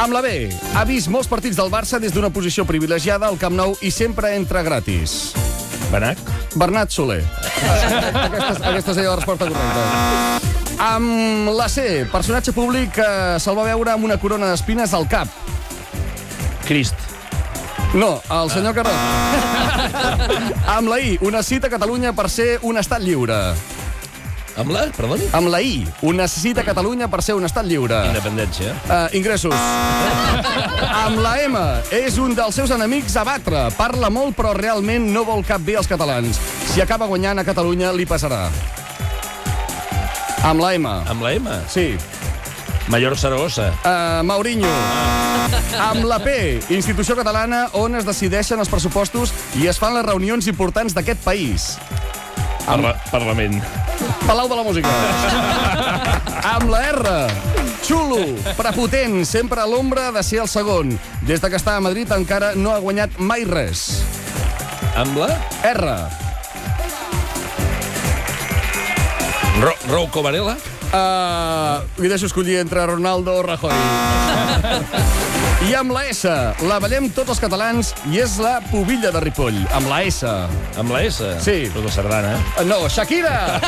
Amb la B, ha vist molts partits del Barça des d'una posició privilegiada al Camp Nou i sempre entra gratis. Bernat Soler. Aquesta seria la resposta correcta. Amb la C, personatge públic que se'l va veure amb una corona d'espines al cap. Crist. No, el senyor Carró. Amb la I, una cita a Catalunya per ser un estat lliure. Amb la? Perdoni? Amb la I, una cita a Catalunya per ser un estat lliure. Independència. Ingressos. Amb la M, és un dels seus enemics a batre. Parla molt, però realment no vol cap bé als catalans. Si acaba guanyant a Catalunya, li passarà. Amb la M. Amb la M? Sí. Mayor Saragossa. Mourinho. Amb la P, institució catalana on es decideixen els pressupostos i es fan les reunions importants d'aquest país. Parlament. Palau de la Música. Amb la R, xulo, prepotent, sempre a l'ombra de ser el segon. Des de que està a Madrid encara no ha guanyat mai res. Amb la? R. Rouco Varela? Li deixo escollir entre Ronaldo o Rajoy. I amb la S, la ballem tots els catalans i és la pubilla de Ripoll. Amb la S. Amb la S? Sí. Tota sardana. No, Shakira!